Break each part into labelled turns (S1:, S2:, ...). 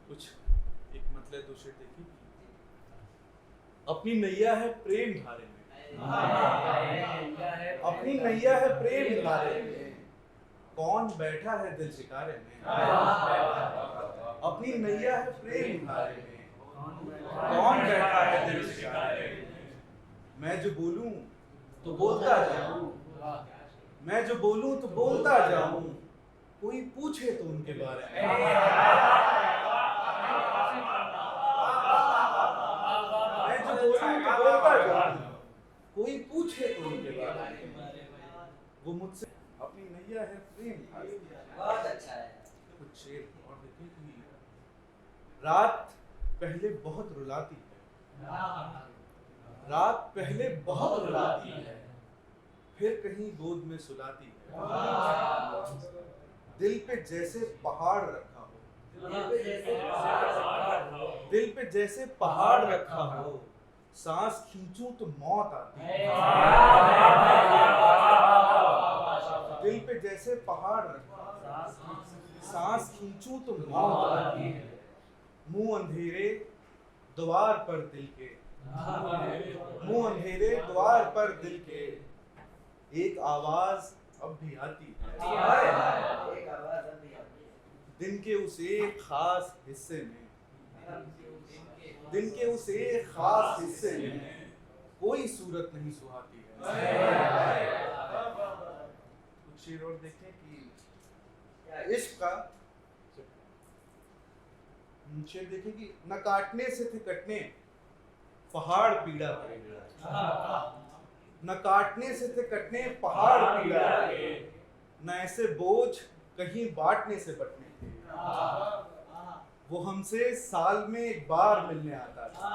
S1: कुछ एक मतलब दो शेर देखिए। अपनी नैया है प्रेम धारे में, अपनी नैया है प्रेम धारे में, कौन बैठा है दिल शिकारे में। अपनी नैया है प्रेम धारे में, कौन बैठा है दिल शिकारे में। मैं जो बोलूं तो बोलता जाऊं, मैं जो बोलूं तो बोलता जाऊं, कोई पूछे तो उनके बारे में। मैं जो बोलूं तो बोलता जाऊं, कोई पूछे तो उनके बारे में। वो मुझसे अपनी नैया है प्रेम धारे में।
S2: बहुत अच्छा है।
S1: कुछ शेर और देखिए कि रात पहले बहुत रुलाती है, रात पहले बहुत रुलाती है, फिर कहीं गोद में सुलाती है। दिल पे जैसे पहाड़ रखा हो, दिल पे जैसे पहाड़ रखा हो, सांस खींचूं तो मौत आती है। दिल पे जैसे पहाड़ रखा हो, सांस खींचूं तो मौत आती है। मुंह अंधेरे द्वार पर दिल के, मुंह अंधेरे द्वार पर दिल के, एक आवाज अब भी आती है। दिन के उस एक खास हिस्से में, दिन के उस एक खास हिस्से में, कोई सूरत नहीं सुहाती है। कुछ शेर और देखें कि इश्क का शेर देखें कि न काटने से थे कटने पहाड़ पीड़ा करे, न काटने से थे कटने पहाड़ पीड़ा करे, न ऐसे बोझ कहीं बांटने से बटने थे। वो हमसे साल में एक बार मिलने आता था,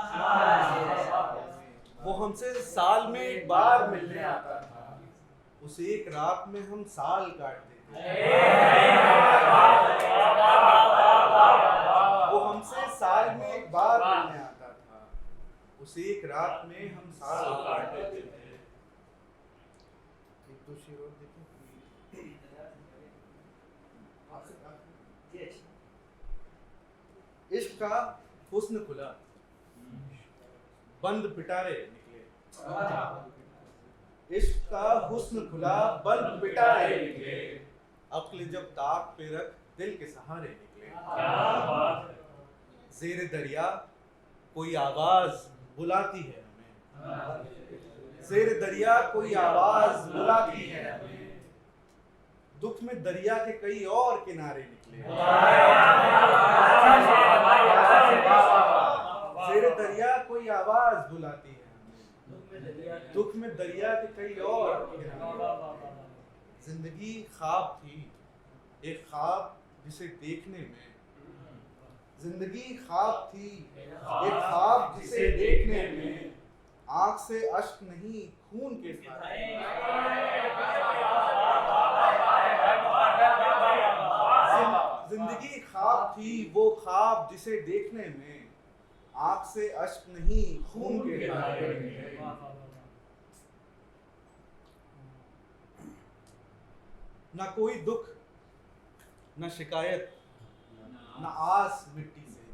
S1: वो हमसे साल में एक बार मिलने आता था, उस एक रात में हम साल काटते थे। वो हमसे साल में एक बार मिलने आता था, उस एक रात में हम साल काटते थे। एक दो शेर और देखें। इश्क का हुस्न खुला, बंद पिटारे निकले। इश्क का हुस्न खुला, बंद पिटारे निकले, अक्ल जब ताक पे रख दिल के सहारे निकले। ज़ेरे दरिया कोई आवाज बुलाती है हमें, ज़ेरे दरिया कोई आवाज बुलाती है हमें, दुख में दरिया के कई और किनारे निकले। ज़ेरे दरिया कोई आवाज बुलाती है हमें, दुख में दरिया के कई और किनारे। जिंदगी ख्वाब थी, एक ख्वाब जिसे देखने में, जिंदगी ख्वाब थी एक ख्वाब जिसे देखने में, आंख से अश्क नहीं खून के धारे। जिंदगी ख्वाब थी वो ख्वाब जिसे देखने में, आंख से अश्क नहीं खून के धारे। ना कोई दुख न शिकायत न आस मिट्टी से,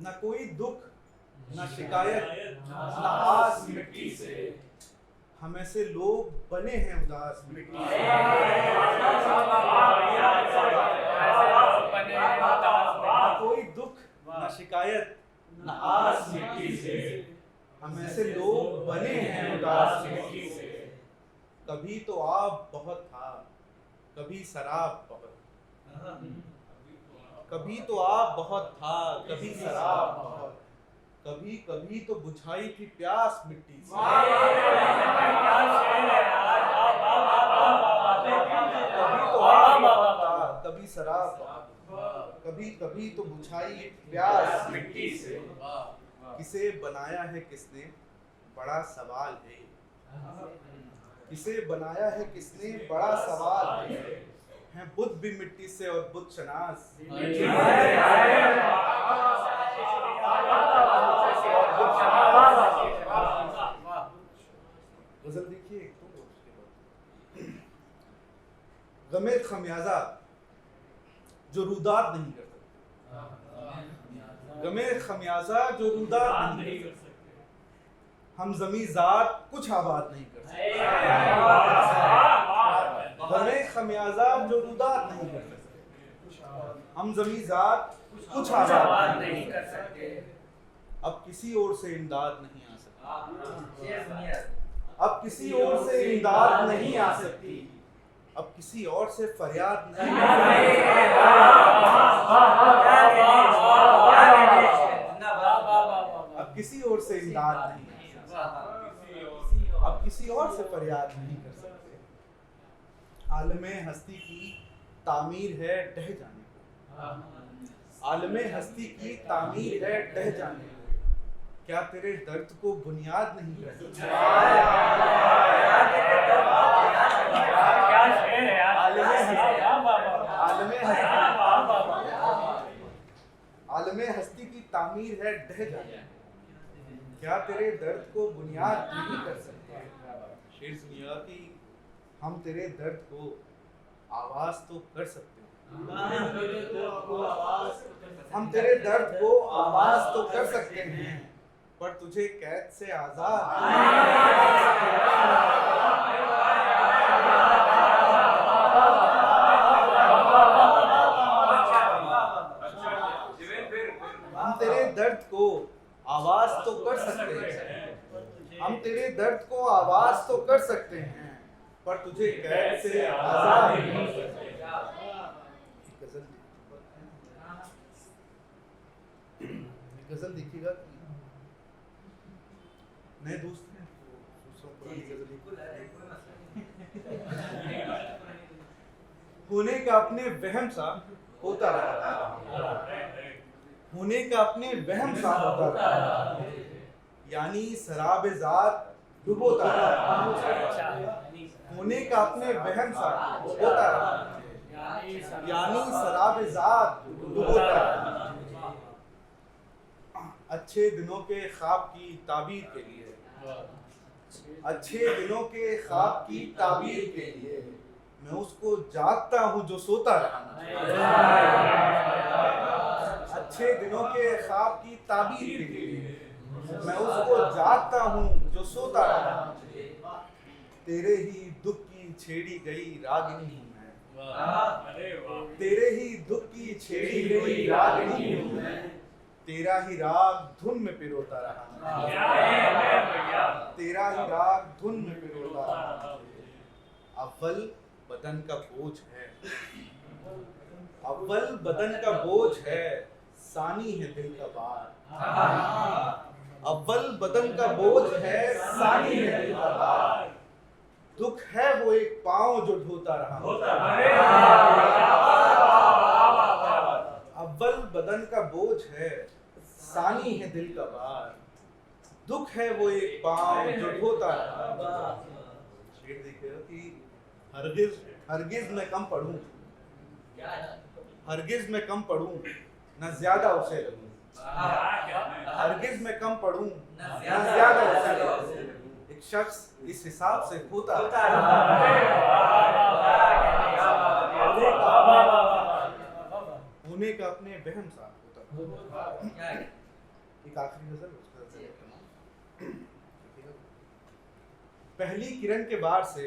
S1: न कोई दुख न शिकायत न आस मिट्टी से, हम ऐसे लोग बने हैं उदास मिट्टी से। न कोई दुख न शिकायत न आस मिट्टी से, हम ऐसे लोग बने हैं उदास मिट्टी से। कभी तो आप बहुत था, कभी शराब बहुत, कभी तो आप बहुत था, कभी शराब बहुत, कभी कभी तो बुझाई थी प्यास मिट्टी से। कभी तो आप बहुत था, कभी शराब बहुत, कभी कभी तो बुझाई प्यास मिट्टी से। किसे बनाया है किसने बड़ा सवाल है, किसे बनाया है किसने बड़ा सवाल है बुद्ध भी मिट्टी से और बुद्ध शनास। गजल देखिए एक तो उसके बाद गमे खमियाजा जो रुदात नहीं कर सकते, गमे खमियाजा जो रुदा नहीं कर सकते, हम जमी जात कुछ आबाद नहीं कर सकते। गमे खमियाजा जो रुदा नहीं कर सकते, हम जमी जात कुछ आबाद नहीं कर सकते। अब किसी और से इमदाद नहीं आ सकती, अब किसी और से इमदाद नहीं आ सकती, अब किसी और से फरियाद नहीं आ सकती, अब किसी और से इमदाद नहीं आ सकती, अब किसी और से फरियाद नहीं कर सकते। आलमे हस्ती की तामीर है ढह जाने को, आलमे हस्ती की तामीर है ढह जाने को, क्या तेरे दर्द को बुनियाद नहीं कर सकते। आलमे हस्ती की तामीर है ढह जाने, क्या तेरे दर्द को बुनियाद नहीं कर सकते। शेर सुनिएगा कि हम तेरे दर्द को आवाज तो कर सकते हैं, हम तेरे दर्द को आवाज तो कर सकते हैं, पर तुझे कैद से आजाद हम तेरे दर्द को आवाज तो कर सकते हैं, हम तेरे दर्द को आवाज तो कर सकते हैं, पर तुझे कैद से आजाद नहीं कर सकते। गजल देखिएगा, नए दोस्त हैं दूसरों पुरानी गजल होने का अपने वहम सा होता रहा, होने का अपने वहम सा होता रहा, यानी शराब ज़ात डुबोता रहा, होने का अपने वहम सा होता रहा, यानी शराब ज़ात डुबोता रहा। अच्छे दिनों के ख्वाब की ताबीर के लिए, अच्छे दिनों के ख्वाब की ताबीर के लिए मैं उसको जागता हूँ जो सोता रहा। अच्छे दिनों के ख्वाब की ताबीर के लिए मैं उसको जागता हूँ जो सोता रहा। तेरे ही दुख की छेड़ी गई रागिनी हूँ मैं, तेरे ही दुख की छेड़ी गई रागिनी हूँ मैं, तेरा ही राग धुन में पिरोता रहा, तेरा ही राग धुन में पिरोता रहा। अव्वल बदन का बोझ है, अव्वल बदन का बोझ है, सानी है दिल का बार। अव्वल बदन का बोझ है, सानी है दिल का बार। दुख है वो एक पांव जो ढोता रहा, अव्वल बदन का बोझ है, सानी है दिल का बार। दुख है वो एक पांव जो ढोता रहा। शेर देखिएगा कि हरगिज हरगिज मैं कम पढ़ूं, हरगिज मैं कम पढ़ूं न ज्यादा उसे लगूं, हरगिज मैं कम पढ़ूं न ज्यादा उसे लगूं। एक शख्स इस हिसाब से होता होने का अपने वहम सा होता। एक आखिरी गजल उसका पहली किरण के बार से,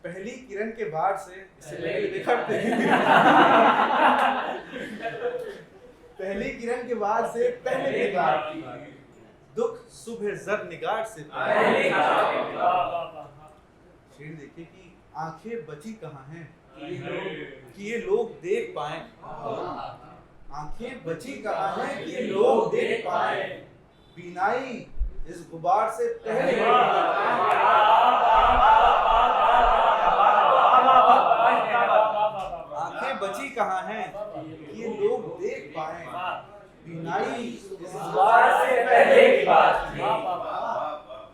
S1: पहली किरण के बार से पहली किरण के बाद से पहले के बाद दुख सुबह जर निगार से। शेर देखिए कि आंखें बची कहाँ हैं कि ये लोग देख पाए, आंखें बची कहाँ हैं कि ये लोग देख पाए, बीनाई इस गुबार से पहले। आंखें बची कहाँ हैं कि ये लोग देख पाए, बीनाई इस गुबार से पहले की बात थी।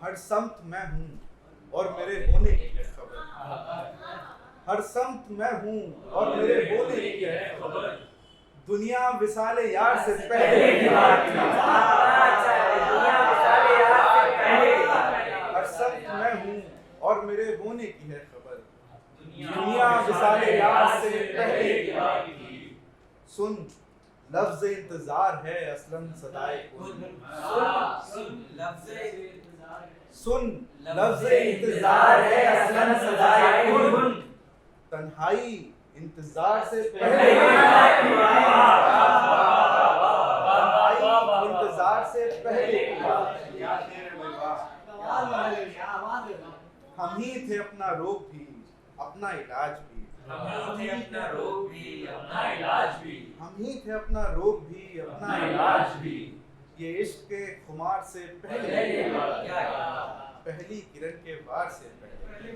S1: हर समत मैं हूँ और मेरे होने की है खबर, हर समत मैं हूँ और मेरे होने की है खबर, दुनिया विसाले यार से पहले की बात थी। हर समत मैं हूँ और मेरे होने की है खबर, दुनिया विसाले यार से पहले की बात थी। सुन लफ्ज़ इंतजार है असलन सदाए कुन। सुन लफ्ज़ इंतजार है असलन सदाए कुन। तन्हाई इंतजार से पहले इंतजार से पहले हम ही थे अपना रोग भी अपना इलाज भी।
S2: हम ही थे अपना रोग भी अपना इलाज भी।
S1: हम ही थे अपना रोग भी अपना इलाज भी। ये इश्क के खुमार से पहले पहली किरण के वार से पहले।